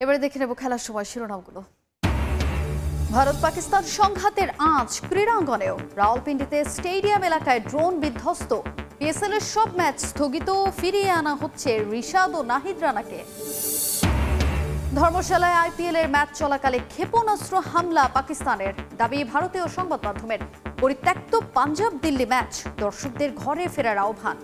এবারে দেখে নেব খেলার সময় শিরোনামগুলো। ভারত পাকিস্তান সংঘাতের আঁচ ক্রীড়াঙ্গনেও। রাওয়ালপিন্ডিতে স্টেডিয়াম এলাকায় ড্রোন বিধ্বস্ত। পিএসএল এর সব ম্যাচ স্থগিত, ফিরিয়ে আনা হচ্ছে রিশাদ ও নাহিদ রানাকে। ধর্মশালায় আইপিএল এর ম্যাচ চলাকালে ক্ষেপণাস্ত্র হামলা পাকিস্তানের, দাবি ভারতীয় সংবাদ মাধ্যমের। পরিত্যক্ত পাঞ্জাব দিল্লি ম্যাচ, দর্শকদের ঘরে ফেরার আহ্বান।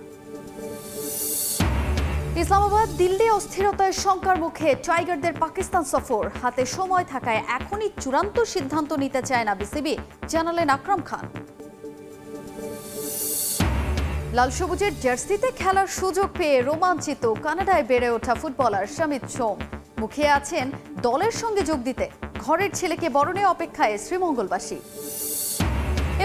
ইসলামাবাদ দিল্লি অস্থিরতায় শঙ্কার মুখে টাইগারদের পাকিস্তান সফর। হাতে সময় থাকায় এখনই চূড়ান্ত সিদ্ধান্ত নিতে চায় না বিসিবি, জানালেন আকরাম খান। লাল সবুজের জার্সিতে খেলার সুযোগ পেয়ে রোমাঞ্চিত কানাডায় বেড়ে ওঠা ফুটবলার সমিত সোম। মুখিয়ে আছেন দলের সঙ্গে যোগ দিতে। ঘরের ছেলেকে বরণে অপেক্ষায় শ্রীমঙ্গলবাসী।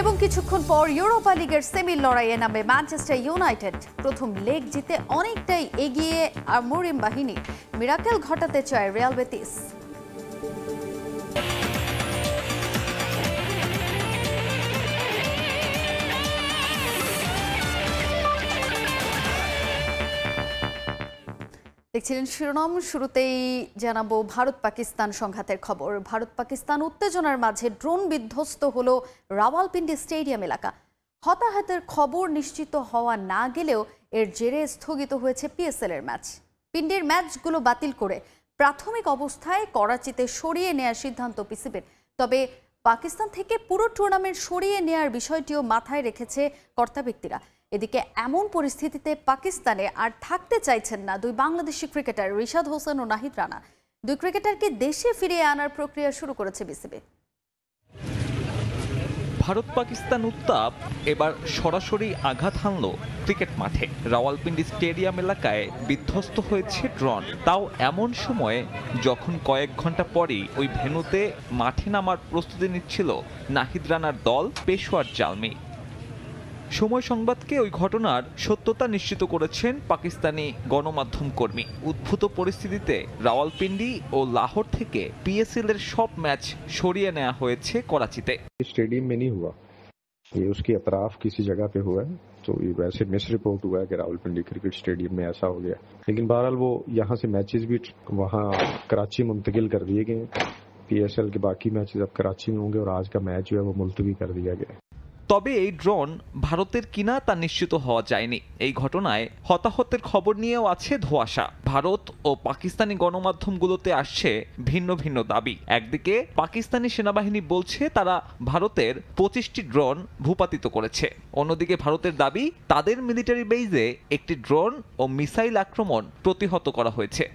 এবং কিছুক্ষণ পর ইউরোপা লিগের সেমির লড়াইয়ে নামবে ম্যানচেস্টার ইউনাইটেড। প্রথম লেগ জিতে অনেকটাই এগিয়ে আমরিম বাহিনী। মিরাকেল ঘটাতে চায় রিয়াল বেটিস। দেখছিলেন শিরোনাম। শুরুতেই জানাবো ভারত পাকিস্তান সংঘাতের খবর। ভারত পাকিস্তান উত্তেজনার মাঝে ড্রোন বিধ্বস্ত হলো রাওয়ালপিন্ডি স্টেডিয়াম এলাকা। হতাহতের খবর নিশ্চিত হওয়া না গেলেও এর জেরে স্থগিত হয়েছে পিএসএল এর ম্যাচ। পিন্ডির ম্যাচগুলো বাতিল করে প্রাথমিক অবস্থায় করাচিতে সরিয়ে নেওয়ার সিদ্ধান্ত পিসিবির। তবে পাকিস্তান থেকে পুরো টুর্নামেন্ট সরিয়ে নেওয়ার বিষয়টিও মাথায় রেখেছে কর্তা ব্যক্তিরা। এদিকে এমন পরিস্থিতিতে পাকিস্তানে আর থাকতে চাইছেন না দুই বাংলাদেশি ক্রিকেটার রিশাদ হোসেন ও নাহিদ রানা। দুই ক্রিকেটারকে দেশে ফিরিয়ে আনার প্রক্রিয়া শুরু করেছে বিসিবি। ভারত পাকিস্তান উত্তাপ এবার সরাসরি আঘাত হানল ক্রিকেট মাঠে। রাওয়ালপিন্ডি স্টেডিয়াম এলাকায় বিধ্বস্ত হয়েছে ড্রোন, তাও এমন সময়ে যখন কয়েক ঘন্টা পরই ওই ভেন্যুতে মাঠে নামার প্রস্তুতি নিচ্ছিল নাহিদ রানার দল পেশোয়ার জালমি। সময় সংবাদকে ওই ঘটনার সত্যতা নিশ্চিত করেছেন পাকিস্তানি গণমাধ্যম কর্মী। উদ্ভূত পরিস্থিতিতে রাওয়ালপিন্ডি ও লাহোর থেকে পিএসএল এর সব ম্যাচ সরিয়ে নেওয়া হয়েছে করাচিতে। स्टेडियम में नहीं हुआ, ये उसके अतराफ किसी जगह पे हुआ है। तो ये वैसे मिस रिपोर्ट हुआ है कि रावलपिंडी क्रिकेट स्टेडियम में ऐसा हो गया, लेकिन बहरहाल वो यहाँ से मैचेस भी वहाँ कराची मुंतकिल कर दिए गए। पीएसएल के बाकी मैचेस अब कराची में होंगे और आज का मैच जो है वो मुलतवी कर दिया गया। তবে এই ড্রোন ভারতের কিনা তা নিশ্চিত হওয়া যায়নি। এই ঘটনায় হতাহতের খবর নিয়েও আছে ধোঁয়াশা। ভারত ও পাকিস্তানি গণমাধ্যমগুলোতে আসছে ভিন্ন ভিন্ন দাবি। একদিকে পাকিস্তানি সেনাবাহিনী বলছে তারা ভারতের 25টি ড্রোন ভূপাতিত করেছে। অন্যদিকে ভারতের দাবি তাদের মিলিটারি বেইজে একটি ড্রোন ও মিসাইল আক্রমণ প্রতিহত করা হয়েছে।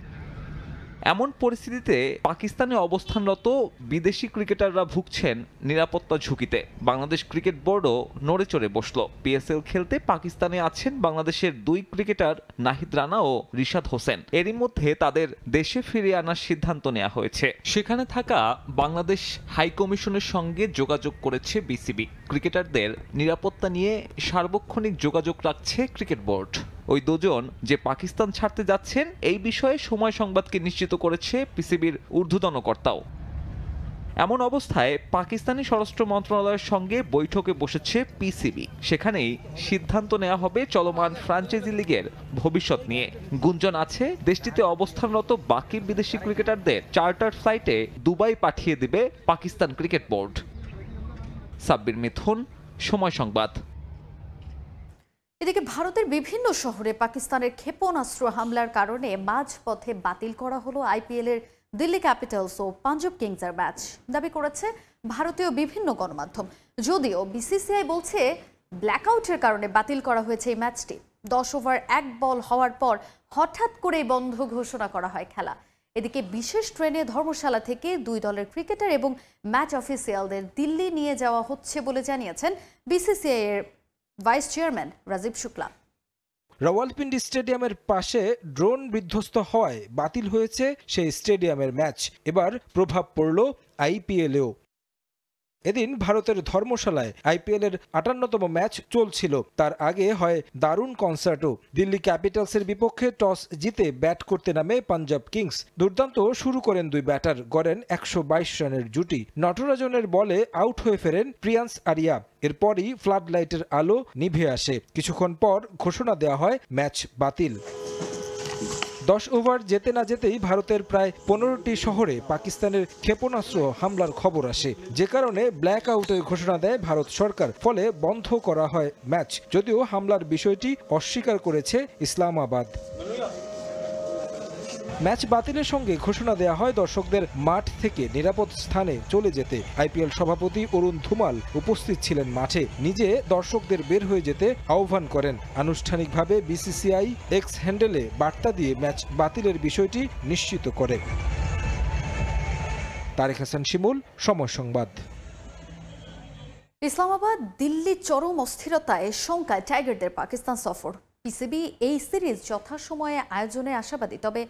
এমন পরিস্থিতিতে পাকিস্তানে অবস্থানরত বিদেশি ক্রিকেটাররা ভুগছেন নিরাপত্তা ঝুঁকিতে। বাংলাদেশ ক্রিকেট বোর্ডও নড়ে চড়ে বসল। পিএসএল খেলতে পাকিস্তানে আছেন বাংলাদেশের দুই ক্রিকেটার নাহিদ রানা ও রিশাদ হোসেন। এরই মধ্যে তাদের দেশে ফিরিয়ে আনার সিদ্ধান্ত নেওয়া হয়েছে। সেখানে থাকা বাংলাদেশ হাই কমিশনের সঙ্গে যোগাযোগ করেছে বিসিবি। ক্রিকেটারদের নিরাপত্তা নিয়ে সার্বক্ষণিক যোগাযোগ রাখছে ক্রিকেট বোর্ড। ওই দুজন যে পাকিস্তান ছাড়তে যাচ্ছেন এই বিষয়ে সময় সংবাদকে নিশ্চিত করেছে পিসিবির ঊর্ধ্বতন কর্তাও। এমন অবস্থায় পাকিস্তানি স্বরাষ্ট্র মন্ত্রণালয়ের সঙ্গে বৈঠকে বসেছে পিসিবি। সেখানেই সিদ্ধান্ত নেওয়া হবে চলমান ফ্র্যাঞ্চাইজি লিগের ভবিষ্যৎ নিয়ে। গুঞ্জন আছে দেশটিতে অবস্থানরত বাকি বিদেশি ক্রিকেটারদের চার্টার ফ্লাইটে দুবাই পাঠিয়ে দেবে পাকিস্তান ক্রিকেট বোর্ড। সাব্বির মিথুন, সময় সংবাদ। এদিকে ভারতের বিভিন্ন শহরে পাকিস্তানের ক্ষেপণাস্ত্র হামলার কারণে মাঝপথে বাতিল করা হলো আইপিএল এর দিল্লি ক্যাপিটালস ও পাঞ্জাব কিংসের ম্যাচ, দাবি করেছে ভারতীয় বিভিন্ন গণমাধ্যম। যদিও বিসিসিআই বলছে ব্ল্যাকআউটের কারণে বাতিল করা হয়েছে এই ম্যাচটি। 10 ওভার 1 বল হওয়ার পর হঠাৎ করে বন্ধ ঘোষণা করা হয় খেলা। এদিকে বিশেষ ট্রেনে ধর্মশালা থেকে দুই দলের ক্রিকেটার এবং ম্যাচ অফিসিয়ালদের দিল্লি নিয়ে যাওয়া হচ্ছে বলে জানিয়েছেন বিসিসিআই এর ভাইস চেয়ারম্যান রাজীব শুক্লা। রাওয়ালপিন্ডি স্টেডিয়ামের পাশে ড্রোন বিধ্বস্ত হওয়ায় বাতিল হয়েছে সেই স্টেডিয়ামের ম্যাচ। এবার প্রভাব পড়ল আইপিএলেও। এদিন ভারতের ধর্মশালায় আইপিএল এর 58তম ম্যাচ চলছিল। তার আগে হয় দারুণ কনসার্টও। দিল্লি ক্যাপিটালসের বিপক্ষে টস জিতে ব্যাট করতে নামে পাঞ্জাব কিংস। দুর্দান্ত শুরু করেন দুই ব্যাটার, গড়েন 122 রানের জুটি। নটরাজনের বলে আউট হয়ে ফেরেন প্রিয়ান্স আরিয়া। এরপরই ফ্লাড লাইটের আলো নিভে আসে। কিছুক্ষণ পর ঘোষণা দেওয়া হয় ম্যাচ বাতিল। 10 ওভার যেতে না যেতেই ভারতের প্রায় 15টি শহরে পাকিস্তানের ক্ষেপণাস্ত্র হামলার খবর আসে, যে কারণে ব্ল্যাক আউটের ঘোষণা দেয় ভারত সরকার। ফলে বন্ধ করা হয় ম্যাচ, যদিও হামলার বিষয়টি অস্বীকার করেছে ইসলামাবাদ। ম্যাচ বাতিলের সঙ্গে ঘোষণা দেয়া হয় দর্শকদের মাঠ থেকে নিরাপদ স্থানে চলে যেতে। আইপিএল সভাপতি অরুণ ধুমাল উপস্থিত ছিলেন মাঠে, নিজে দর্শকদের বের হয়ে যেতে আহ্বান করেন। আনুষ্ঠানিকভাবে বিসিসিআই এক্স হ্যান্ডেলে বার্তা দিয়ে ম্যাচ বাতিলের বিষয়টি নিশ্চিত করে। তারেক হাসান শিমুল, সময় সংবাদ। ইসলামাবাদ দিল্লি চরম অস্থিরতায় শঙ্কায় টাইগারদের পাকিস্তান সফর। পিসিবি এই সিরিজ যথাসময়ে আয়োজনে আশাবাদী, তবে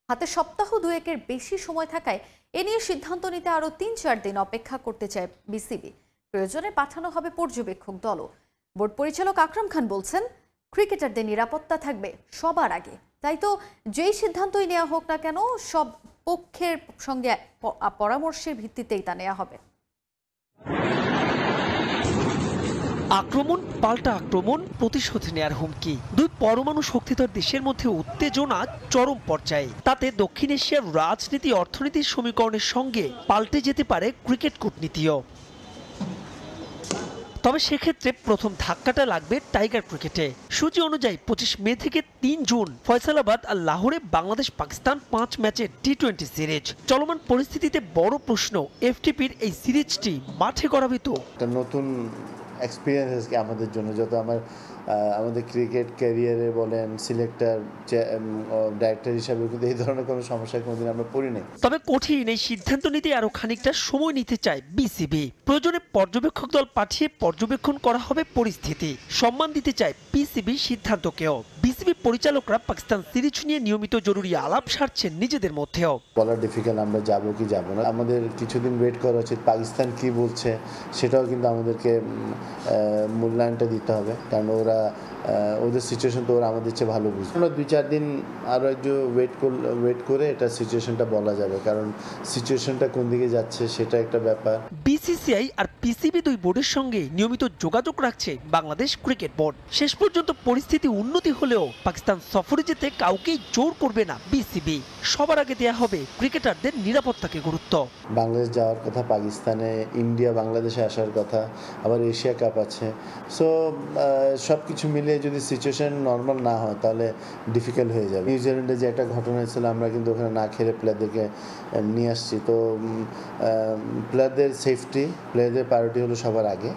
হাতে সপ্তাহ দুয়েকের বেশি সময় থাকায় এ নিয়ে সিদ্ধান্ত নিতে আরও ৩-৪ দিন অপেক্ষা করতে চায় বিসিবি। প্রয়োজনে পাঠানো হবে পর্যবেক্ষক দলও। বোর্ড পরিচালক আকরাম খান বলছেন, ক্রিকেটারদের নিরাপত্তা থাকবে সবার আগে। তাই তো যেই সিদ্ধান্তই নেওয়া হোক না কেন, সব পক্ষের সঙ্গে পরামর্শের ভিত্তিতেই তা নেওয়া হবে। আক্রমণ পাল্টা আক্রমণ, প্রতিশোধ নেয়ার হুমকি। দুই পরমাণু শক্তিধর দেশের মধ্যে উত্তেজনা চরম পর্যায়ে। তাতে দক্ষিণ এশিয়ার রাজনীতি অর্থনীতির সমীকরণের সঙ্গে পাল্টে যেতে পারে ক্রিকেট কূটনীতিও। তবে সেক্ষেত্রে প্রথম ধাক্কাটা লাগবে টাইগার ক্রিকেটে। সূচি অনুযায়ী 25 মে থেকে 3 জুন ফয়সালাবাদ আর লাহোরে বাংলাদেশ পাকিস্তান 5 ম্যাচের টি-20 সিরিজ। চলমান পরিস্থিতিতে বড় প্রশ্ন, এফটিপির এই সিরিজটি মাঠে করাবে তো? নতুন এক্সপিরিয়েন্স আমাদের জন্য, যত আমাদের ক্রিকেট ক্যারিয়ারে বলেন, সিলেক্টর ডাইরেক্টর হিসাবে কিন্তু এই ধরনের কোনো সমস্যায় কোনোদিন আমরা পড়ি নাই। তবে কঠিন এই সিদ্ধান্ত নিতে আরো খানিকটা সময় নিতে চায় বিসিবি। প্রয়োজনে পর্যবেক্ষক দল পাঠিয়ে পর্যবেক্ষণ করা হবে পরিস্থিতি। সম্মান দিতে চায় বিসিবি সিদ্ধান্তকেও। বিসিবি পরিচালকরা পাকিস্তান সিরিজ নিয়ে নিয়মিত জরুরি আলাপ সারছেন নিজেদের মধ্যেও। বলা ডিফিকাল্ট আমরা যাব কি যাব না, আমাদের কিছুদিন ওয়েট করা উচিত। পাকিস্তান কি বলছে সেটাও কিন্তু আমাদেরকে মূল্যায়নটা দিতে হবে, কারণ ওদের সিচুয়েশন তো ওরা আমাদের চেয়ে ভালো বুঝবে। আমরা 2-4 দিন আরও একটু ওয়েট করে এটা সিচুয়েশনটা বলা যাবে, কারণ সিচুয়েশনটা কোন দিকে যাচ্ছে সেটা একটা ব্যাপার। বিসিসিআই আর পিসিবি দুই বোর্ডের সঙ্গে নিয়মিত যোগাযোগ রাখছে বাংলাদেশ ক্রিকেট বোর্ড। শেষ পর্যন্ত পরিস্থিতি উন্নতি হলেও পাকিস্তান সফরে যেতে কাউকেই জোর করবে না বিসিবি। সবার আগে দেয়া হবে ক্রিকেটারদের নিরাপত্তাকে গুরুত্ব। বাংলাদেশ যাওয়ার কথা, পাকিস্তানে, ইন্ডিয়া বাংলাদেশে আসার কথা, আবার এশিয়া কাপ আছে। সো সব কিছু মিলিয়ে যদি সিচুয়েশন নর্মাল না হয় তাহলে ডিফিকাল্ট হয়ে যাবে। নিউজিল্যান্ডে যে একটা ঘটনা হয়েছিল, আমরা কিন্তু ওখানে না খেলে প্লেয়ারদেরকে নিয়ে আসছি। তো প্লেয়ারদের সেফটি, প্লেয়ারদের প্রায়োরিটি হলো সবার আগে,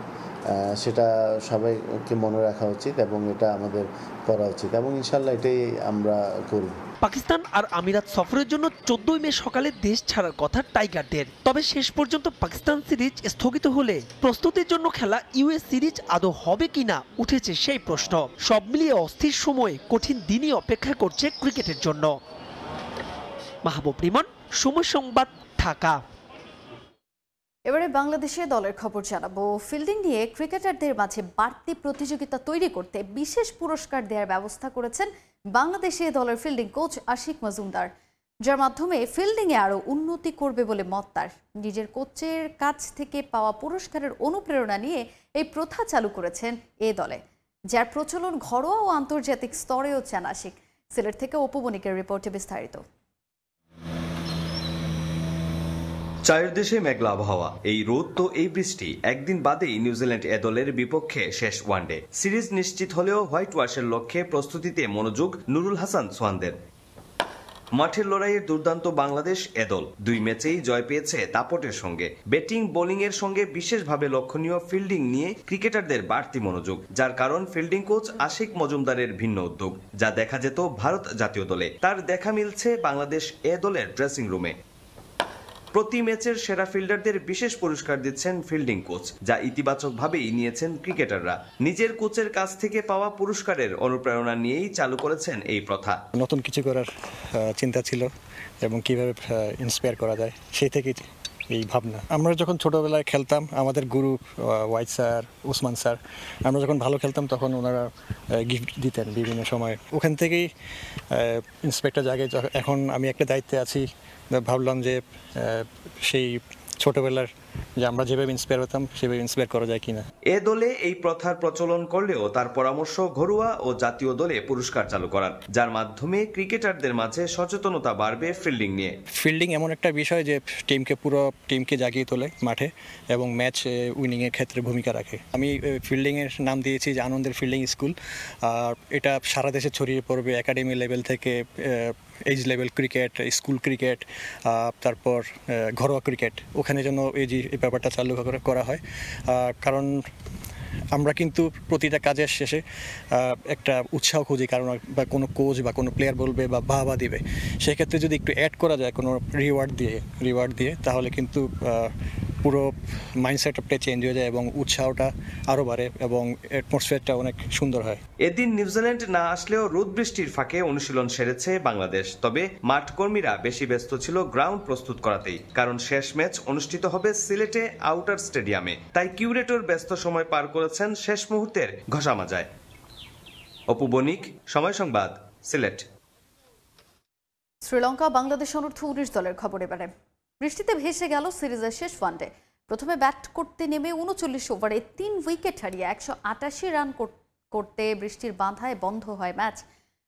সেটা সবাইকে মনে রাখা উচিত এবং এটা আমাদের করা উচিত, এবং ইনশাল্লাহ এটাই আমরা করব। পাকিস্তান আর আমিরাত সফরের জন্য 14 মে সকালে দেশ ছাড়ার কথা টাইগারদের। তবে শেষ পর্যন্ত পাকিস্তান সিরিজ স্থগিত হলে প্রস্তুতির জন্য খেলা ইউএস সিরিজ আদৌ হবে কিনা উঠেছে সেই প্রশ্ন। সব মিলিয়ে অস্থির সময়ে কঠিন দিনই অপেক্ষা করছে ক্রিকেটের জন্য। মাহবুব রিমন, সময় সংবাদ, ঢাকা। এবারে বাংলাদেশে দলের খবর জানাবো। ফিল্ডিং নিয়ে ক্রিকেটারদের মাঝে বাড়তি প্রতিযোগিতা তৈরি করতে বিশেষ পুরস্কার দেওয়ার ব্যবস্থা করেছেন বাংলাদেশে দলের ফিল্ডিং কোচ আশিক মজুমদার, যার মাধ্যমে ফিল্ডিংয়ে আরও উন্নতি করবে বলে মত তার। নিজের কোচের কাছ থেকে পাওয়া পুরস্কারের অনুপ্রেরণা নিয়ে এই প্রথা চালু করেছেন এ দলে, যার প্রচলন ঘরোয়া ও আন্তর্জাতিক স্তরেও চান আশিক। সিলেট থেকে অপু বণিকের রিপোর্টে বিস্তারিত। চায়ের দেশে মেঘলা আবহাওয়া, এই রোদ তো এই বৃষ্টি। একদিন বাদেই নিউজিল্যান্ড এ দলের বিপক্ষে শেষ ওয়ানডে সিরিজ নিশ্চিত হলেও হোয়াইট ওয়াশের লক্ষ্যে প্রস্তুতিতে মনোযোগ নুরুল হাসান সোহানদের। মাঠের লড়াইয়ের দুর্দান্ত বাংলাদেশ এ দল 2 ম্যাচেই জয় পেয়েছে দাপটের সঙ্গে। ব্যাটিং বোলিং এর সঙ্গে বিশেষভাবে লক্ষণীয় ফিল্ডিং নিয়ে ক্রিকেটারদের বাড়তি মনোযোগ, যার কারণ ফিল্ডিং কোচ আশিক মজুমদারের ভিন্ন উদ্যোগ। যা দেখা যেত ভারত জাতীয় দলে, তার দেখা মিলছে বাংলাদেশ এ দলের ড্রেসিং রুমে। প্রতি ম্যাচের সেরা ফিল্ডারদের বিশেষ পুরস্কার দিচ্ছেন ফিল্ডিং কোচ, যা ইতিবাচকভাবেই নিয়েছেন ক্রিকেটাররা। নিজের কোচের কাছ থেকে পাওয়া পুরস্কারের অনুপ্রেরণা নিয়েই চালু করেছেন এই প্রথা। নতুন কিছু করার চিন্তা ছিল এবং কিভাবে ইন্সপায়ার করা যায় সেই থেকে এই ভাবনা। আমরা যখন ছোটবেলায় খেলতাম, আমাদের গুরু ওয়াইট স্যার, উসমান স্যার, আমরা যখন ভালো খেলতাম তখন ওনারা গিফট দিতেন বিভিন্ন সময়। ওখান থেকেই ইন্সপেক্টর জাগে। এখন আমি একটা দায়িত্বে আছি, ভাবলাম যে সেই ছোটবেলার যে আমরা যেভাবে ইন্সপায়ার হতাম সেভাবে ইন্সপায়ার করা যায় কিনা। এ দলে এই প্রথার প্রচলন করলেও তার পরামর্শ ঘরোয়া ও জাতীয় দলে পুরস্কার চালু করার, যার মাধ্যমে ক্রিকেটারদের মাঝে সচেতনতা বাড়বে ফিল্ডিং নিয়ে। ফিল্ডিং এমন একটা বিষয় যে পুরো টিমকে জাগিয়ে তোলে মাঠে এবং ম্যাচ উইনিংয়ের ক্ষেত্রে ভূমিকা রাখে। আমি ফিল্ডিংয়ের নাম দিয়েছি যে আনন্দের ফিল্ডিং স্কুল। আর এটা সারা দেশে ছড়িয়ে পড়বে, একাডেমি লেভেল থেকে age level cricket, school cricket, তারপর ঘরোয়া ক্রিকেট, ওখানে যেন এই ব্যাপারটা চালু করা হয়। কারণ আমরা কিন্তু প্রতিটা কাজের শেষে একটা উৎসাহ খুঁজি, কারণ বা কোনো কোচ বা কোনো প্লেয়ার বলবে বা বাহবা দিবে, সেক্ষেত্রে যদি একটু অ্যাড করা যায় কোনো রিওয়ার্ড দিয়ে তাহলে কিন্তু পুরো মাইন্ডসেটটা চেঞ্জ হয়ে যায় এবং উৎসাহটা আরও বাড়ে এবং অ্যাটমসফিয়ারটা অনেক সুন্দর হয়। এদিন নিউজিল্যান্ড না আসলেও রোদ বৃষ্টির ফাঁকে অনুশীলন সেরেছে বাংলাদেশ। তবে মাঠ কর্মীরা বেশি ব্যস্ত ছিল গ্রাউন্ড প্রস্তুত করাতেই, কারণ শেষ ম্যাচ অনুষ্ঠিত হবে সিলেটে আউটার স্টেডিয়ামে। তাই কিউরেটর ব্যস্ত সময় পার করেছেন শেষ মুহূর্তের ঘষামাজায়। অপু বণিক, সময় সংবাদ, সিলেট। শ্রীলঙ্কা বাংলাদেশ অনূর্ধ্ব-19 দলের খবর এবারে। বৃষ্টিতে ভেসে গেল সিরিজের শেষ ওয়ানডে। প্রথমে ব্যাট করতে নেমে 39 ওভারে 3 উইকেট হারিয়ে 188 রান করতে বৃষ্টির বাধায় বন্ধ হয় ম্যাচ।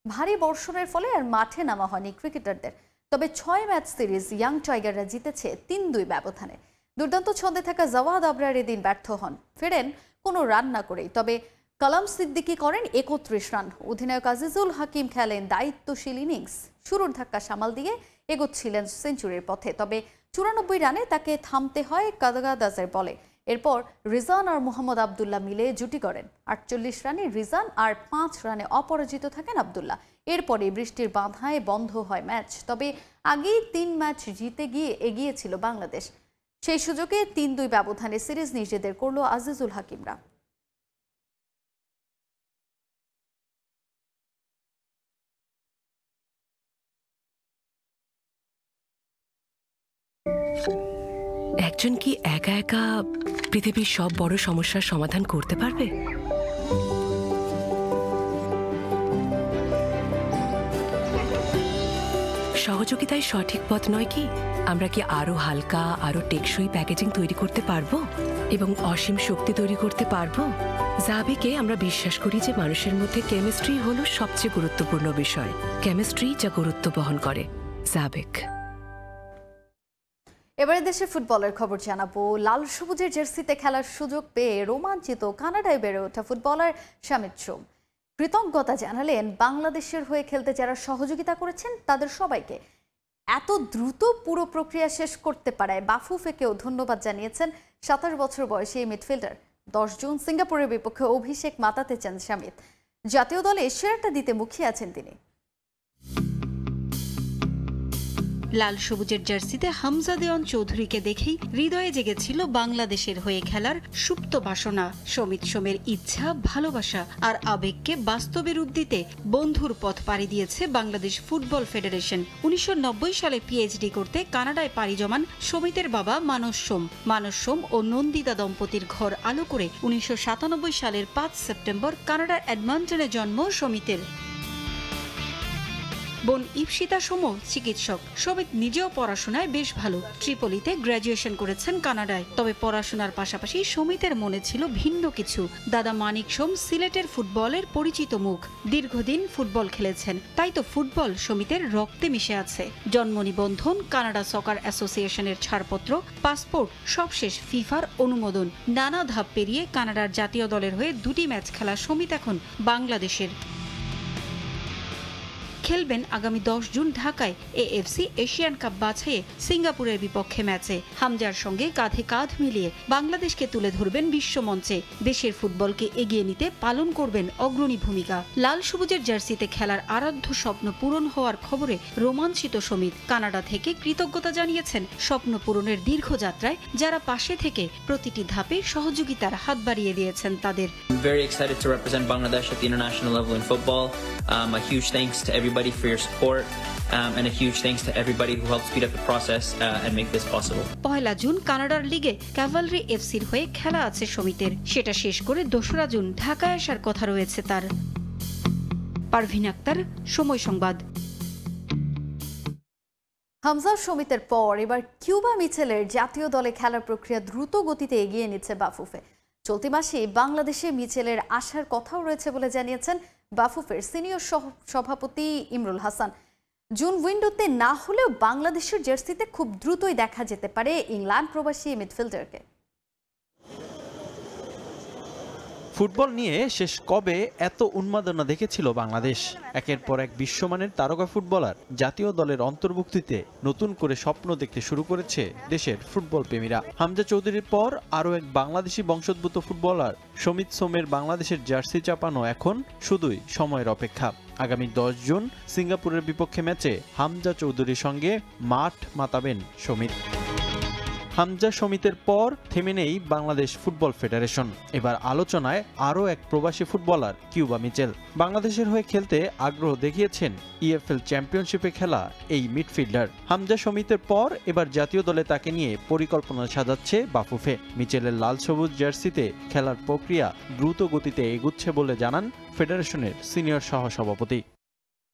ভারী বর্ষণের ফলে আর মাঠে নামা হয়নি ক্রিকেটারদের। তবে 6 ম্যাচ সিরিজ ইয়াং টাইগাররা জিতেছে 3-2 ব্যবধানে। দুর্দান্ত ছন্দে থাকা জাওয়াদ আবরার এদিন ব্যর্থ হন, ফেরেন কোনো রান না করেই। তবে কালাম সিদ্দিকী করেন 31 রান। অধিনায়ক আজিজুল হাকিম খেলেন দায়িত্বশীল ইনিংস। শুরুর ধাক্কা সামাল দিয়ে এগোচ্ছিলেন সেঞ্চুরির পথে। তবে 94 রানে তাকে থামতে হয় কাদাগাদাজের বলে। এরপর রিজান আর মোহাম্মদ আবদুল্লাহ মিলে জুটি করেন। 48 রানে রিজান আর 5 রানে অপরাজিত থাকেন আবদুল্লাহ। এরপরে বৃষ্টির বাধায় বন্ধ হয় ম্যাচ। তবে আগেই 3 ম্যাচ জিতে গিয়ে এগিয়েছিল বাংলাদেশ। সেই সুযোগে 3-2 ব্যবধানে সিরিজ নিজেদের করল আজিজুল হাকিমরা। একজন কি একা একা পৃথিবীর সব বড় সমস্যার সমাধান করতে পারবে? সহযোগিতাই সঠিক পথ নয় কি? আমরা কি আরো হালকা, আরো টেকসই প্যাকেজিং তৈরি করতে পারবো এবং অসীম শক্তি তৈরি করতে পারবো? জাবিকে আমরা বিশ্বাস করি যে মানুষের মধ্যে কেমিস্ট্রি হলো সবচেয়ে গুরুত্বপূর্ণ বিষয়। কেমিস্ট্রি যা গুরুত্ব বহন করে। জাবিক। এবারে দেশে ফুটবলের খবর জানাবো। লাল সবুজের জার্সিতে খেলার সুযোগ পেয়ে রোমাঞ্চিত কানাডায় বেড়ে ওঠা ফুটবলার শামিত সোম কৃতজ্ঞতা জানালেন বাংলাদেশের হয়ে খেলতে যারা সহযোগিতা করেছেন তাদের সবাইকে। এত দ্রুত পুরো প্রক্রিয়া শেষ করতে পারায় বাফুফেকেও ধন্যবাদ জানিয়েছেন 27 বছর বয়সী এই মিডফিল্ডার। 10 জুন সিঙ্গাপুরের বিপক্ষে অভিষেক মাতাতে চান শামিত। জাতীয় দলে সেরাটা দিতে মুখিয়ে আছেন তিনি। লাল সবুজের জার্সিতে হামজা দেওয়ান চৌধুরীকে দেখেই হৃদয়ে জেগেছিল বাংলাদেশের হয়ে খেলার সুপ্ত বাসনা। শমিত সোমের ইচ্ছা, ভালোবাসা আর আবেগকে বাস্তবে রূপ দিতে বন্ধুর পথ পাড়ি দিয়েছে বাংলাদেশ ফুটবল ফেডারেশন। 1990 সালে পিএইচডি করতে কানাডায় পাড়ি জমান শমিতের বাবা মানস সোম ও নন্দিতা দম্পতির ঘর আলো করে 1997 সালের 5 সেপ্টেম্বর কানাডার এডমন্টনে জন্ম শমিতের। বোন ইপসিতা সোমও চিকিৎসক। শমিত নিজেও পড়াশোনায় বেশ ভালো। ট্রিপলিতে গ্র্যাজুয়েশন করেছেন কানাডায়। তবে পড়াশোনার পাশাপাশি শমিতের মনে ছিল ভিন্ন কিছু। দাদা মানিক সোম সিলেটের ফুটবলের পরিচিত মুখ, দীর্ঘদিন ফুটবল খেলেছেন। তাই তো ফুটবল শমিতের রক্তে মিশে আছে। জন্ম নিবন্ধন, কানাডা সকার অ্যাসোসিয়েশনের ছাড়পত্র, পাসপোর্ট সবশেষ ফিফার অনুমোদন। নানা ধাপ পেরিয়ে কানাডার জাতীয় দলের হয়ে 2টি ম্যাচ খেলা শমিত এখন বাংলাদেশের। খেলবেন আগামী 10 জুন ঢাকায় এএফসি এশিয়ান কাপ বাছাইয়ে সিঙ্গাপুরের বিপক্ষে ম্যাচে। হামজার সঙ্গে কাঁধে কাঁধ মিলিয়ে বাংলাদেশকে তুলে ধরবেন বিশ্বমঞ্চে। দেশের ফুটবলকে এগিয়ে নিতে পালন করবেন অগ্রণী ভূমিকা। লাল সবুজের জার্সিতে খেলার আরাধ্য স্বপ্ন পূরণ হওয়ার খবরে রোমাঞ্চিত শমিত। কানাডা থেকে কৃতজ্ঞতা জানিয়েছেন স্বপ্ন পূরণের দীর্ঘ যাত্রায় যারা পাশে থেকে প্রতিটি ধাপে সহযোগিতার হাত বাড়িয়ে দিয়েছেন তাদের। Very excited to represent Bangladesh at the international level in football. A huge thanks to everybody for your support. And a huge thanks to everybody who helped speed up the process and make this possible. 1 June কানাডার লিগে Cavalry এফসির হয়ে খেলা আছে শমিতের। সেটা শেষ করে 2 June ঢাকায় আসার কথা রয়েছে তার। পারভিন আক্তার, সময় সংবাদ। হামজা সমিতের পর এবার কিউবা মিচেলের জাতীয় দলে খেলার প্রক্রিয়া দ্রুত গতিতে এগিয়ে নিচ্ছে বাফুফে। চলতি মাসে বাংলাদেশে মিচেলের আসার কথাও রয়েছে বলে জানিয়েছেন বাফুফের সিনিয়র সভাপতি ইমরুল হাসান। জুন উইন্ডোতে না হলেও বাংলাদেশের জার্সিতে খুব দ্রুতই দেখা যেতে পারে ইংল্যান্ড প্রবাসী মিডফিল্ডারকে। ফুটবল নিয়ে শেষ কবে এত উন্মাদনা দেখেছিল বাংলাদেশ? একের পর এক বিশ্বমানের তারকা ফুটবলার জাতীয় দলের অন্তর্ভুক্তিতে নতুন করে স্বপ্ন দেখতে শুরু করেছে দেশের ফুটবল প্রেমীরা। হামজা চৌধুরীর পর আরও এক বাংলাদেশি বংশোদ্ভূত ফুটবলার সমিত সোমের বাংলাদেশের জার্সি চাপানো এখন শুধুই সময়ের অপেক্ষা। আগামী 10 জুন সিঙ্গাপুরের বিপক্ষে ম্যাচে হামজা চৌধুরীর সঙ্গে মাঠ মাতাবেন সমিত। হামজা সমিতের পর থেমে নেই বাংলাদেশ ফুটবল ফেডারেশন। এবার আলোচনায় আরও এক প্রবাসী ফুটবলার কিউবা মিচেল। বাংলাদেশের হয়ে খেলতে আগ্রহ দেখিয়েছেন ইএফএল চ্যাম্পিয়নশিপে খেলা এই মিডফিল্ডার। হামজা সমিতের পর এবার জাতীয় দলে তাকে নিয়ে পরিকল্পনা সাজাচ্ছে বাফুফে। মিচেলের লাল সবুজ জার্সিতে খেলার প্রক্রিয়া দ্রুত গতিতে এগুচ্ছে বলে জানান ফেডারেশনের সিনিয়র সহসভাপতি।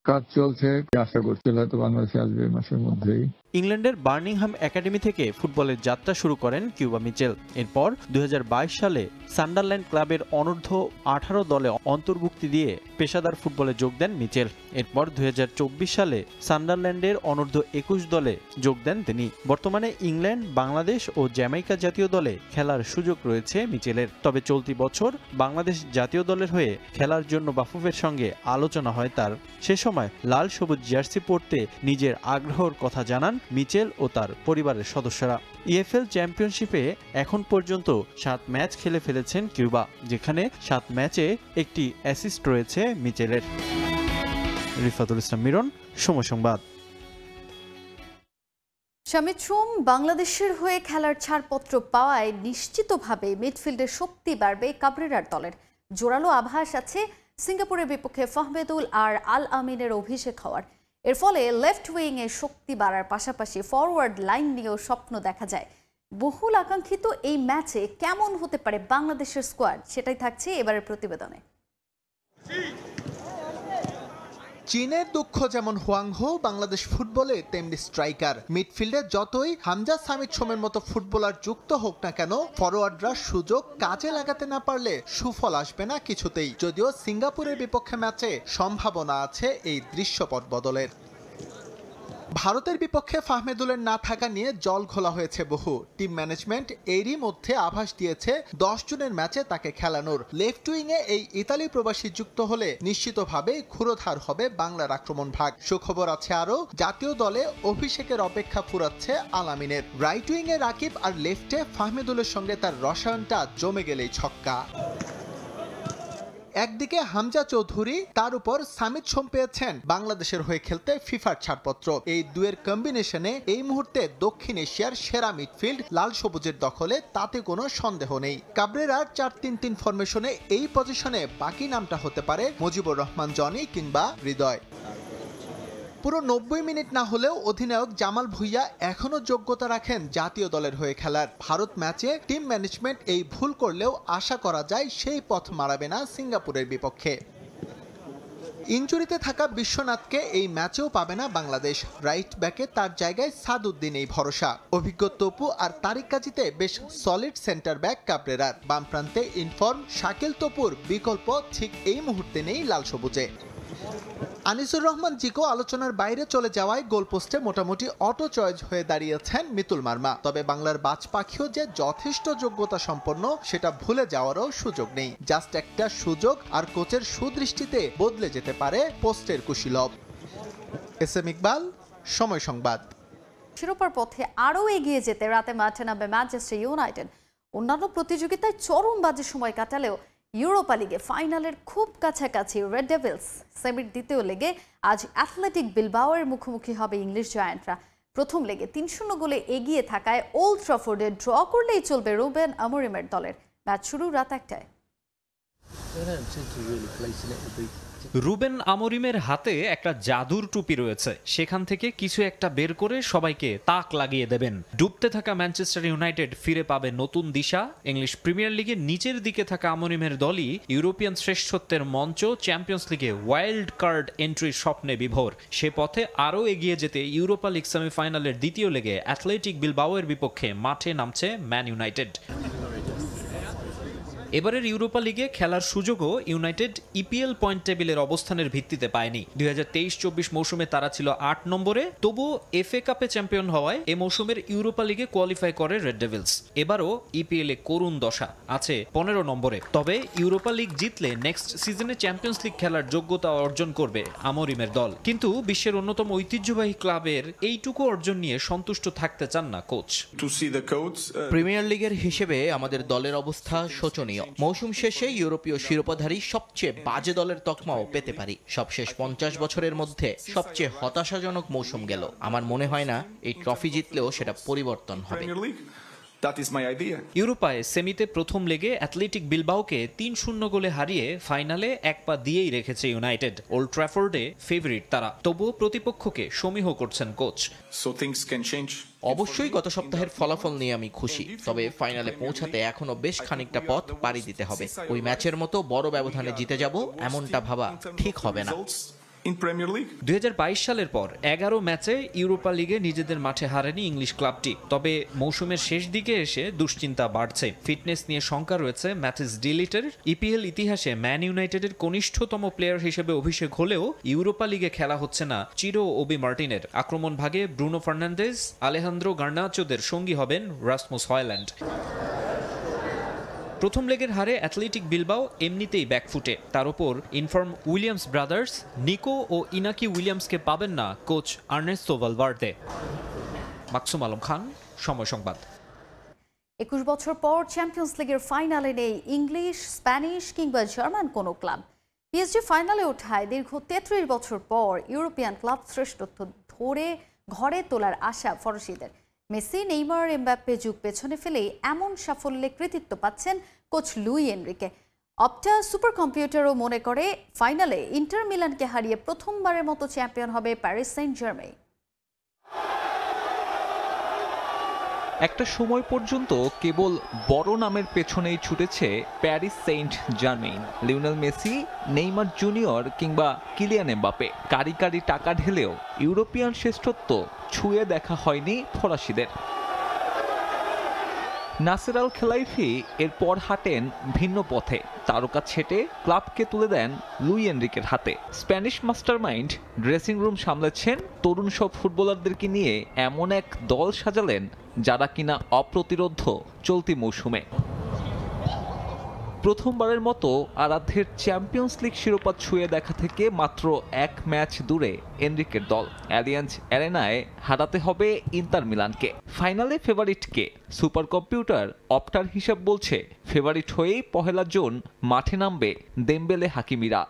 কাজ চলছে, আশা করছি হয়তো বাংলাদেশে আসবে মাসের মধ্যেই। ইংল্যান্ডের বার্মিংহাম একাডেমি থেকে ফুটবলের যাত্রা শুরু করেন কিউবা মিচেল। এরপর 2022 সালে সান্ডারল্যান্ড ক্লাবের অনূর্ধ্ব 18 দলে অন্তর্ভুক্তি দিয়ে পেশাদার ফুটবলে যোগ দেন মিচেল। এরপর 2024 সালে সান্ডারল্যান্ডের অনূর্ধ্ব 21 দলে যোগ দেন তিনি। বর্তমানে ইংল্যান্ড, বাংলাদেশ ও জ্যামাইকা জাতীয় দলে খেলার সুযোগ রয়েছে মিচেলের। তবে চলতি বছর বাংলাদেশ জাতীয় দলের হয়ে খেলার জন্য বাফুফের সঙ্গে আলোচনা হয় তার। সে সময় লাল সবুজ জার্সি পরতে নিজের আগ্রহের কথা জানান মিচেল ও তার পরিবারের সদস্যরা। ইএফএল চ্যাম্পিয়নশিপে এখন পর্যন্ত 7 ম্যাচ খেলে ফেলেছেন কিউবা, যেখানে 7 ম্যাচে একটি অ্যাসিস্ট রয়েছে মিচেলের। রিফাতুল ইসলাম মিরন, সময় সংবাদ। শামিদ সোম বাংলাদেশের হয়ে খেলার ছাড়পত্র পাওয়ায় নিশ্চিতভাবে মিডফিল্ডের শক্তি বাড়বে কাবরেরার দলের। জোরালো আভাস আছে সিঙ্গাপুরের বিপক্ষে ফাহমেদুল আর আল আমিনের অভিষেক হওয়ার। এর ফলে লেফট উইং এর শক্তি বাড়ার পাশাপাশি ফরওয়ার্ড লাইন নিয়েও স্বপ্ন দেখা যায়। বহুল আকাঙ্ক্ষিত এই ম্যাচে কেমন হতে পারে বাংলাদেশের স্কোয়াড, সেটাই থাকছে এবারের প্রতিবেদনে। চীনের দুঃখ যেমন হুয়াংহো, বাংলাদেশ ফুটবলে তেমনি স্ট্রাইকার। মিডফিল্ডে যতই হামজা সামিদ সোমের মতো ফুটবলার যুক্ত হোক না কেন, ফরওয়ার্ডরা সুযোগ কাজে লাগাতে না পারলে সুফল আসবে না কিছুতেই। যদিও সিঙ্গাপুরের বিপক্ষে ম্যাচে সম্ভাবনা আছে এই দৃশ্যপট বদলের। ভারতের বিপক্ষে ফাহমেদুলের না থাকা নিয়ে জল ঘোলা হয়েছে বহু। টিম ম্যানেজমেন্ট এরই মধ্যে আভাস দিয়েছে 10 জুনের ম্যাচে তাকে খেলানোর। লেফট উইংয়ে এই ইতালি প্রবাসী যুক্ত হলে নিশ্চিতভাবে ক্ষুরোধার হবে বাংলার আক্রমণ ভাগ। সুখবর আছে আরও, জাতীয় দলে অভিষেকের অপেক্ষা ফুরাচ্ছে আল আমিনের। রাইট উইংয়ে রাকিব আর লেফটে ফাহমেদুলের সঙ্গে তার রসায়নটা জমে গেলেই ছক্কা। একদিকে হামজা চৌধুরী, তার উপর সামিদ সোম পেয়েছেন বাংলাদেশের হয়ে খেলতে ফিফার ছাড়পত্র। এই দুয়ের কম্বিনেশনে এই মুহূর্তে দক্ষিণ এশিয়ার সেরা মিডফিল্ড লাল সবুজের দখলে, তাতে কোনো সন্দেহ নেই। কাবরেরার 4-3-3 ফরমেশনে এই পজিশনে বাকি নামটা হতে পারে মুজিবুর রহমান জনি কিংবা হৃদয়। পুরো 90 মিনিট না হলেও অধিনায়ক জামাল ভুঁইয়া এখনো যোগ্যতা রাখেন জাতীয় দলের হয়ে খেলার। ভারত ম্যাচে টিম ম্যানেজমেন্ট এই ভুল করলেও আশা করা যায় সেই পথ মারাবে না সিঙ্গাপুরের বিপক্ষে। ইনজুরিতে থাকা বিশ্বনাথকে এই ম্যাচেও পাবে না বাংলাদেশ। রাইট ব্যাকে তার জায়গায় সাদউদ্দিন এই ভরসা। অভিজ্ঞ তপু আর তারিক কাজীতে বেশ সলিড সেন্টার ব্যাক কাবরেরার। বাম প্রান্তে ইনফর্ম শাকিল তপুর বিকল্প ঠিক এই মুহূর্তে নেই লাল সবুজে। আনিসুর রহমান জিকো আলোচনার বাইরে চলে যাওয়ায় গোলপোস্টে মোটামুটি অটো চয়েস হয়ে দাঁড়িয়েছেন মিতুল মার্মা। তবে বাংলার বাজ পাখিও যে যথেষ্ট যোগ্যতা সম্পন্ন সেটা ভুলে যাওয়ারও সুযোগ নেই। জাস্ট একটা সুযোগ আর কোচের সুদৃষ্টিতে বদলে যেতে পারে পোস্টের কুশীলব। এস এম ইকবাল, সময় সংবাদ। শিরোপার পথে আরও এগিয়ে যেতে রাতে মাঠে নামবে ম্যানচেস্টার ইউনাইটেড। অন্যান্য প্রতিযোগিতায় চরম বাজে সময় কাটালেও ইউরোপা লিগে ফাইনালের খুব কাছাকাছি রেড ডেভিলস। সেমির দ্বিতীয় লেগে আজ অ্যাথলেটিক বিলবাওয়ের মুখোমুখি হবে ইংলিশ জায়ান্টরা। প্রথম লেগে 3-0 গোলে এগিয়ে থাকায় ওল্ড ট্রাফোর্ডে ড্র করলেই চলবে রুবেন আমোরিমের দলের। ম্যাচ শুরু রাত 1টায়। রুবেন আমোরিমের হাতে একটা জাদুর টুপি রয়েছে, সেখান থেকে কিছু একটা বের করে সবাইকে তাক লাগিয়ে দেবেন। ডুবতে থাকা ম্যানচেস্টার ইউনাইটেড ফিরে পাবে নতুন দিশা। ইংলিশ প্রিমিয়ার লিগে নিচের দিকে থাকা আমোরিমের দলই ইউরোপিয়ান শ্রেষ্ঠত্বের মঞ্চ চ্যাম্পিয়ন্স লিগে ওয়াইল্ড কার্ড এন্ট্রির স্বপ্নে বিভোর। সে পথে আরও এগিয়ে যেতে ইউরোপা লিগ সেমিফাইনালের দ্বিতীয় লেগে অ্যাথলেটিক বিলবাওয়ের বিপক্ষে মাঠে নামছে ম্যান ইউনাইটেড। এবারের ইউরোপা লিগে খেলার সুযোগও ইউনাইটেড ইপিএল পয়েন্ট টেবিলের অবস্থানের ভিত্তিতে পায়নি। 2023-24 মৌসুমে তারা ছিল 8 নম্বরে, তবুও এফএ কাপে চ্যাম্পিয়ন হওয়ায় এ মৌসুমের ইউরোপা লিগে কোয়ালিফাই করে রেড ডেভিলস। এবারও ইপিএল এ করুণ দশা, আছে 15 নম্বরে। তবে ইউরোপা লিগ জিতলে নেক্সট সিজনে চ্যাম্পিয়ন্স লিগ খেলার যোগ্যতা অর্জন করবে আমোরিমের দল। কিন্তু বিশ্বের অন্যতম ঐতিহ্যবাহী ক্লাবের এইটুকু অর্জন নিয়ে সন্তুষ্ট থাকতে চান না কোচ। প্রিমিয়ার লিগের হিসেবে আমাদের দলের অবস্থা শোচনীয়। মৌসুম শেষে ইউরোপীয় শিরোপাধারী সবচেয়ে বাজে দলের তকমাও পেতে পারি। সবশেষ 50 বছরের মধ্যে সবচেয়ে হতাশাজনক মৌসুম গেল। আমার মনে হয় না এই ট্রফি জিতলেও সেটা পরিবর্তন হবে। ইউরোপায় সেমিতে প্রথম লেগে অ্যাথলেটিক বিলবাওকে 3-0 গোলে হারিয়ে ফাইনালে এক পা দিয়েই রেখেছে ইউনাইটেড। ওল্ড ট্র্যাফোর্ডে ফেভারিট তারা, তবুও প্রতিপক্ষকে সমীহ করছেন কোচ। অবশ্যই গত সপ্তাহের ফলাফল নিয়ে আমি খুশি, তবে ফাইনালে পৌঁছাতে এখনো বেশ খানিকটা পথ পাড়ি দিতে হবে। ওই ম্যাচের মতো বড় ব্যবধানে জিতে যাব এমনটা ভাবা ঠিক হবে না। 2022 সালের পর 11 ম্যাচে ইউরোপা লিগে নিজেদের মাঠে হারেনি ইংলিশ ক্লাবটি। তবে মৌসুমের শেষ দিকে এসে দুশ্চিন্তা বাড়ছে। ফিটনেস নিয়ে শঙ্কা রয়েছে ম্যাথিস ডিলিটের। ইপিএল ইতিহাসে ম্যান ইউনাইটেডের কনিষ্ঠতম প্লেয়ার হিসেবে অভিষেক হলেও ইউরোপা লিগে খেলা হচ্ছে না চিরো ওবি মার্টিনের। আক্রমণ ভাগে ব্রুনো ফার্নান্দেজ, আলেহান্দ্রো গার্নাচোদের সঙ্গী হবেন রাসমুস হয়ল্যান্ড। প্রথম লেগের হারে অ্যাথলেটিক বিলবাও এমনিতেই ব্যাকফুটে। তার উপর ইনফর্ম উইলিয়ামস ব্রাদার্স নিকো ও ইনাকি উইলিয়ামসকে পাবেন না coach Ernesto Valverde. Maksum Alam Khan, Somoy Sangbad. 21 বছর পর চ্যাম্পিয়ন্স লিগের ফাইনালে নেই ইংলিশ, স্প্যানিশ কিংবা জার্মান কোনো ক্লাব। পিএসজি ফাইনালে ওঠায় দীর্ঘ 33 বছর পর ইউরোপিয়ান ক্লাব শ্রেষ্ঠত্ব ধরে ঘরে তোলার আশা ফরাসিদের। মেসি, নেইমার, এমবাপ্পে যুগ পেছনে ফেলে এমন সাফল্যে কৃতিত্ব পাচ্ছেন coach Luis Enrique. Opta super কম্পিউটারও মনে করে ফাইনালে ইন্টার মিলানকে হারিয়ে প্রথমবারের মতো চ্যাম্পিয়ন হবে প্যারিস সেন্ট জার্মেই। একটা সময় পর্যন্ত কেবল বড় নামের পেছনেই ছুটেছে Paris Saint Germain. Lionel Messi, Neymar junior কিংবা কিলিয়ান এমবাপ্পে কারি কারি টাকা ঢেলেও ইউরোপিয়ান শ্রেষ্ঠত্ব ছুঁয়ে দেখা হয়নি ফরাসিদের। নাসের আল খেলাইফি এরপর হাঁটেন ভিন্ন পথে। তারকা ছেটে ক্লাবকে তুলে দেন লুই এনরিকের হাতে। স্প্যানিশ মাস্টারমাইন্ড ড্রেসিং রুম সামলেছেন তরুণ সব ফুটবলারদেরকে নিয়ে এমন এক দল সাজালেন যারা কিনা অপ্রতিরোধ্য চলতি মৌসুমে। প্রথমবারের মতো আরাধ্যের চ্যাম্পিয়ন্স লিগ শিরোপা ছুঁয়ে দেখা থেকে মাত্র এক ম্যাচ দূরে এনরিকের দল। অ্যালিয়াঞ্জ অ্যারেনায় হারাতে হবে ইন্টার মিলানকে। ফাইনালে ফেভারিট কে? সুপার কম্পিউটার অপটার হিসাব বলছে ফেভারিট হয়েই 1 জুন মাঠে নামবে দেমবেলে হাকিমিরা।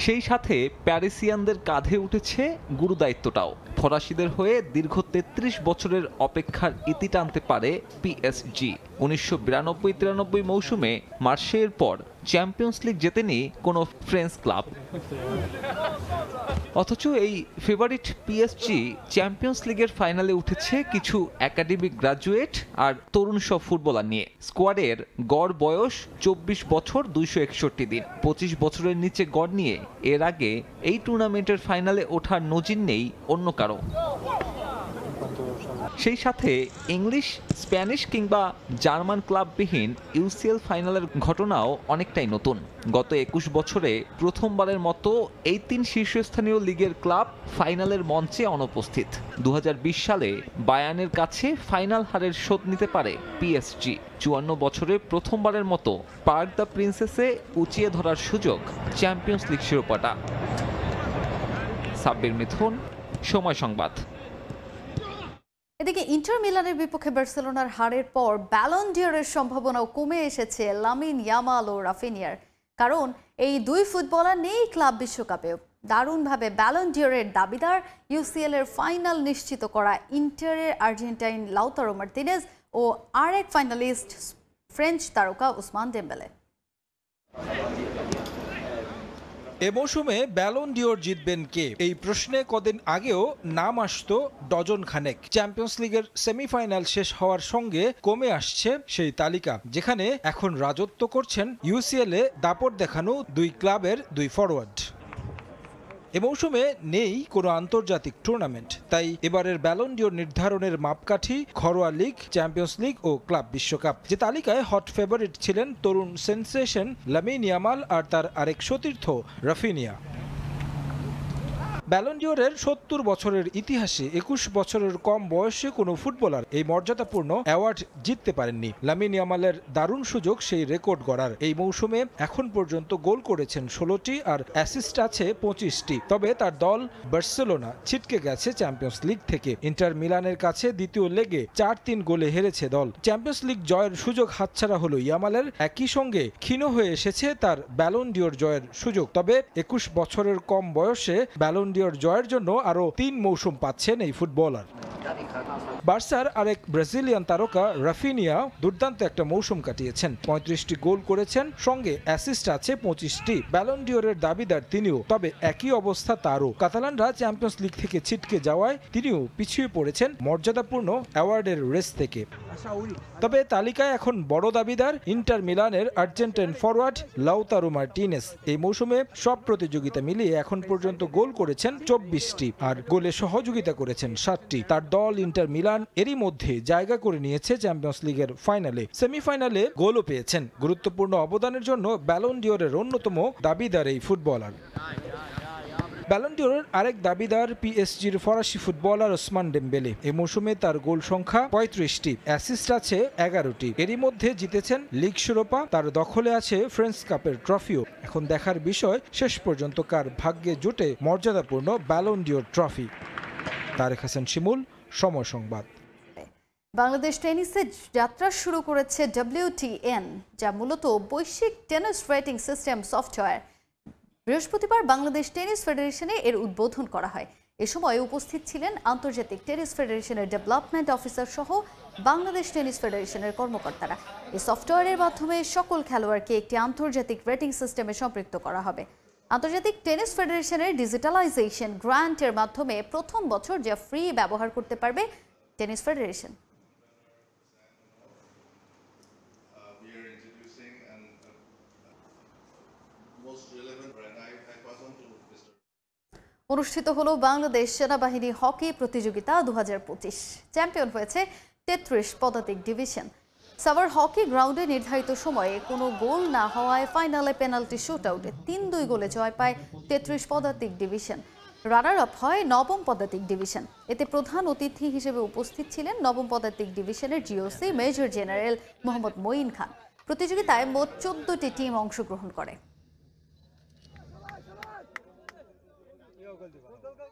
সেই সাথে প্যারিসিয়ানদের কাঁধে উঠেছে গুরুদায়িত্বটাও। ফরাসিদের হয়ে দীর্ঘ 33 বছরের অপেক্ষার ইতি টানতে পারে পিএসজি। 1992-93 মৌসুমে মার্শের পর চ্যাম্পিয়ন্স লিগ জেতেনি কোনো ফ্রেঞ্চ ক্লাব। অথচ এই ফেভারিট পিএসজি চ্যাম্পিয়ন্স লিগের ফাইনালে উঠেছে কিছু একাডেমিক গ্রাজুয়েট আর তরুণ সব ফুটবলার নিয়ে। স্কোয়াডের গড় বয়স 24 বছর 261 দিন। 25 বছরের নিচে গড় নিয়ে এর আগে এই টুর্নামেন্টের ফাইনালে ওঠার নজির নেই অন্য কারো। সেই সাথে ইংলিশ, স্প্যানিশ কিংবা জার্মান ক্লাববিহীন ইউসিএল ফাইনালের ঘটনাও অনেকটাই নতুন। গত 21 বছরে প্রথমবারের মতো এই 3 শীর্ষস্থানীয় লিগের ক্লাব ফাইনালের মঞ্চে অনুপস্থিত। 2020 সালে বায়ার্নের কাছে ফাইনাল হারের শোধ নিতে পারে পিএসজি। 54 বছরে প্রথমবারের মতো পার্ক দ্য প্রিন্সেসে উঁচিয়ে ধরার সুযোগ চ্যাম্পিয়ন্স লিগ শিরোপাটা। সাব্বির মিথুন, সময় সংবাদ। এদিকে ইন্টার মিলানের বিপক্ষে বার্সেলোনার হারের পর ব্যালন ডি'অরের সম্ভাবনাও কমে এসেছে লামিন ইয়ামাল ও রাফিনিয়ার। কারণ এই দুই ফুটবলার নেই ক্লাব বিশ্বকাপেও। দারুণভাবে ব্যালন ডি'অরের দাবিদার ইউসিএল এর ফাইনাল নিশ্চিত করা ইন্টারের আর্জেন্টাইন লাউতারো মার্তিনেজ ও আরেক ফাইনালিস্ট ফ্রেঞ্চ তারকা উসমান দেমবেলে। এ মৌসুমে ব্যালন ডিওর জিতবেন কে, এই প্রশ্নে কদিন আগেও নাম আসতো ডজন খানেক। চ্যাম্পিয়ন্স লিগের সেমিফাইনাল শেষ হওয়ার সঙ্গে কমে আসছে সেই তালিকা, যেখানে এখন রাজত্ব করছেন ইউসিএল এ দাপট দেখানো দুই ক্লাবের দুই ফরওয়ার্ড। এ মৌসুমে নেই কোনো আন্তর্জাতিক টুর্নামেন্ট, তাই এবারের ব্যালন ডিওর নির্ধারণের মাপকাঠি ঘরোয়া লিগ, চ্যাম্পিয়ন্স লিগ ও ক্লাব বিশ্বকাপ। যে তালিকায় হট ফেভারিট ছিলেন তরুণ সেনসেশন লামিন ইয়ামাল আর তার আরেক সতীর্থ রাফিনিয়া। ব্যালন ডিওরের ৭০ বছরের ইতিহাসে ২১ বছরের কম বয়সে কোনো ফুটবলার এই মর্যাদাপূর্ণ অ্যাওয়ার্ড জিততে পারেননি। লামিন ইয়ামালের দারুণ সুযোগ সেই রেকর্ড গড়ার। এই মৌসুমে এখন পর্যন্ত গোল করেছেন ১৬টি আর অ্যাসিস্ট আছে ২৫টি। তবে তার দল বার্সেলোনা ছিটকে গেছে চ্যাম্পিয়ন্স লিগ থেকে। ইন্টার মিলানের কাছে দ্বিতীয় লেগে ৪-৩ গোলে হেরেছে দল। চ্যাম্পিয়ন্স লিগ জয়ের সুযোগ হাতছাড়া হলো ইয়ামালের, একই সঙ্গে ক্ষীণ হয়ে এসেছে তার ব্যালন ডিওর জয়ের সুযোগ। তবে ২১ বছরের কম বয়সে ব্যালন ডিওর জয়ের জন্য আরো ৩ মৌসুম পাচ্ছেন এই ফুটবলার। বার্সার আরেক ব্রাজিলিয়ান তারকা রাফিনিয়া দুর্দান্ত একটা মৌসুম কাটিয়েছেন, ৩৫টি গোল করেছেন, সঙ্গে অ্যাসিস্ট আছে ২৫টি। ব্যালন ডিওরের দাবিদার তিনিও, তবে একই অবস্থা তারও। কাতালানরা চ্যাম্পিয়ন্স লিগ থেকে ছিটকে যাওয়ায় তিনিও পিছিয়ে পড়েছেন মর্যাদাপূর্ণ অ্যাওয়ার্ডের রেস থেকে। তবে তালিকায় এখন বড় দাবিদার ইন্টার মিলানের আর্জেন্টাইন ফরওয়ার্ড লাউতারো মার্টিনেস। এই মৌসুমে সব প্রতিযোগিতা মিলিয়ে এখন পর্যন্ত গোল করেছেন ২৪টি আর গোলে সহযোগিতা করেছেন ৭টি। তার দল ইন্টার মিলান এরই মধ্যে জায়গা করে নিয়েছে চ্যাম্পিয়ন্স লিগের ফাইনালে, সেমিফাইনালে গোলও পেয়েছেন। গুরুত্বপূর্ণ অবদানের জন্য ব্যালন ডিওরের অন্যতম দাবিদার এই ফুটবলার। ব্যালন ডিওরের আরেক দাবিদার পিএসজির ফরাসি ফুটবলার ওসমান ডেম্বেলে। এই মৌসুমে তার গোল সংখ্যা ৩৫টি, অ্যাসিস্ট আছে ১১টি। এরই মধ্যে জিতেছেন লিগ শিরোপা, তার দখলে আছে ফ্রেঞ্চ কাপের ট্রফিও। এখন দেখার বিষয় শেষ পর্যন্ত কার ভাগ্যে জোটে মর্যাদাপূর্ণ ballon d'Or trophy. Tarek Hasan Shimul, Somoy Sangbad. Bangladesh টেনিসে যাত্রা শুরু করেছে WTN, যা মূলত বৈশ্বিক টেনিস রেটিং সিস্টেম সফটওয়্যার। বৃহস্পতিবার বাংলাদেশ টেনিস ফেডারেশনে এর উদ্বোধন করা হয়। এ সময় উপস্থিত ছিলেন আন্তর্জাতিক টেনিস ফেডারেশনের ডেভেলপমেন্ট অফিসার সহ বাংলাদেশ টেনিস ফেডারেশনের কর্মকর্তারা। এই সফটওয়্যারের মাধ্যমে সকল খেলোয়াড়কে একটি আন্তর্জাতিক রেটিং সিস্টেমে সম্পৃক্ত করা হবে। আন্তর্জাতিক টেনিস ফেডারেশনের ডিজিটালাইজেশন গ্রান্টের মাধ্যমে প্রথম বছর যা ফ্রি ব্যবহার করতে পারবে টেনিস ফেডারেশন। অনুষ্ঠিত হলো বাংলাদেশ সেনাবাহিনী হকি প্রতিযোগিতা ২০২৫। চ্যাম্পিয়ন হয়েছে ৩৩ পদাতিক ডিভিশন। সাভার হকি গ্রাউন্ডে নির্ধারিত সময়ে কোনো গোল না হওয়ায় ফাইনালে পেনাল্টি শুটআউটে ৩-২ গোলে জয় পায় ৩৩ পদাতিক ডিভিশন। রানার আপ হয় নবম পদাতিক ডিভিশন। এতে প্রধান অতিথি হিসেবে উপস্থিত ছিলেন নবম পদাতিক ডিভিশনের GOC major general Mohammad Moin Khan. প্রতিযোগিতায় মোট ১৪টি টিম অংশগ্রহণ করে।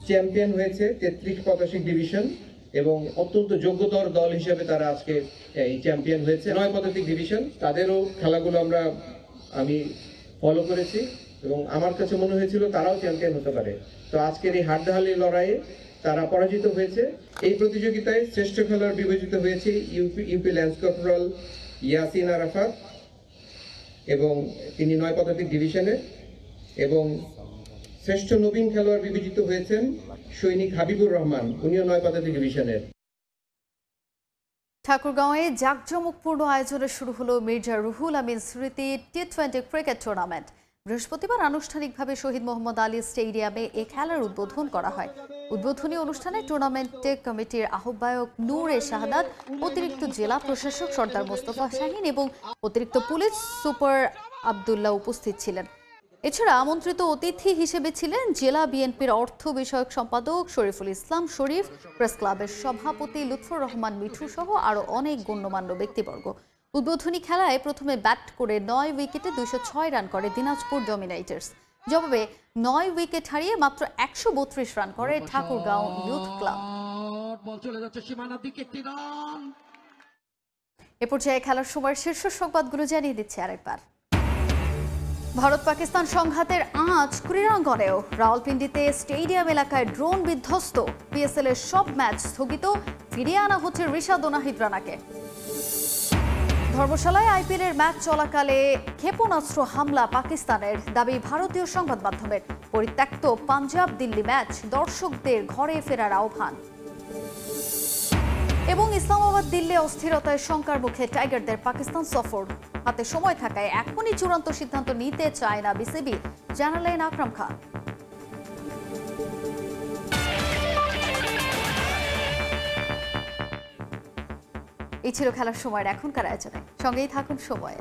চ্যাম্পিয়ন হয়েছে ৩৩ পদাতিক ডিভিশন এবং অত্যন্ত যোগ্যতর দল হিসেবে তারা আজকে এই চ্যাম্পিয়ন হয়েছে। ৯ পদাতিক ডিভিশন, তাদেরও খেলাগুলো আমি ফলো করেছি এবং আমার কাছে মনে হয়েছিল তারাও চ্যাম্পিয়ন হতে পারে। তো আজকের এই হাড্ডাহাড্ডি লড়াইয়ে তারা পরাজিত হয়েছে। এই প্রতিযোগিতায় শ্রেষ্ঠ খেলোয়াড় বিবেচিত হয়েছে UP lance corporal Yasin Arafat এবং তিনি ৯ পদাতিক ডিভিশনে, এবং শ্রেষ্ঠ নবীন খেলোয়াড় বিবেচিত হয়েছেন সৈনিক হাবিবুর রহমান, উনিও ৯ পদাতিক ডিভিশনের। ঠাকুরগাঁওয়ে জাঁকজমকপূর্ণ আয়োজনে শুরু হলো মির্জা রুহুল আমিন স্মৃতি টি20 ক্রিকেট টুর্নামেন্ট। বৃহস্পতিবার আনুষ্ঠানিকভাবে শহীদ মোহাম্মদ আলী স্টেডিয়ামে এই খেলার উদ্বোধন করা হয়। উদ্বোধনী অনুষ্ঠানে টুর্নামেন্ট কমিটির আহ্বায়ক নূরে শাহাদাত, অতিরিক্ত জেলা প্রশাসক সর্দার মোস্তফা শাহিন এবং অতিরিক্ত পুলিশ সুপার আবদুল্লাহ উপস্থিত ছিলেন। এছাড়া আমন্ত্রিত অতিথি হিসেবে ছিলেন জেলা বিএনপির অর্থ বিষয়ক সম্পাদক শরীফুল ইসলাম শরীফ, প্রেস ক্লাবের সভাপতি লুৎফর রহমান মিঠু সহ আরও অনেক গণ্যমান্য ব্যক্তিবর্গ। উদ্বোধনী খেলায় প্রথমে ব্যাট করে ৯ উইকেটে ২০৬ রান করে দিনাজপুর ডমিনেটর্স। জবাবে ৯ উইকেট হারিয়ে মাত্র ১৩২ রান করে ঠাকুরগাঁও ইউথ ক্লাব। এ পর্যায়ে খেলার সময় শীর্ষ সংবাদগুলো জানিয়ে দিচ্ছে আরেকবার। ভারত পাকিস্তান সংঘাতের আঁচ ক্রীড়াঙ্গনেও। রাওয়ালপিন্ডিতে স্টেডিয়াম এলাকায় ড্রোন বিধ্বস্ত। পিএসএল এর সব ম্যাচ স্থগিত। ফিরিয়ে আনা হচ্ছে রিশাদ ও নাহিদ রানাকে। ধর্মশালায় আইপিএলের ম্যাচ চলাকালে ক্ষেপণাস্ত্র হামলা পাকিস্তানের, দাবি ভারতীয় সংবাদ মাধ্যমের। পরিত্যক্ত পাঞ্জাব দিল্লি ম্যাচ, দর্শকদের ঘরে ফেরার আহ্বান। এবং ইসলামাবাদ দিল্লি অস্থিরতায় শঙ্কার মুখে টাইগারদের পাকিস্তান সফর। হাতে সময় থাকায় এখনই চূড়ান্ত সিদ্ধান্ত নিতে চায় না বিসিবি, জানালেন আকরাম খান। এই ছিল খেলার সময়ের এখনকার আয়োজনে। সঙ্গেই থাকুন সময়ের।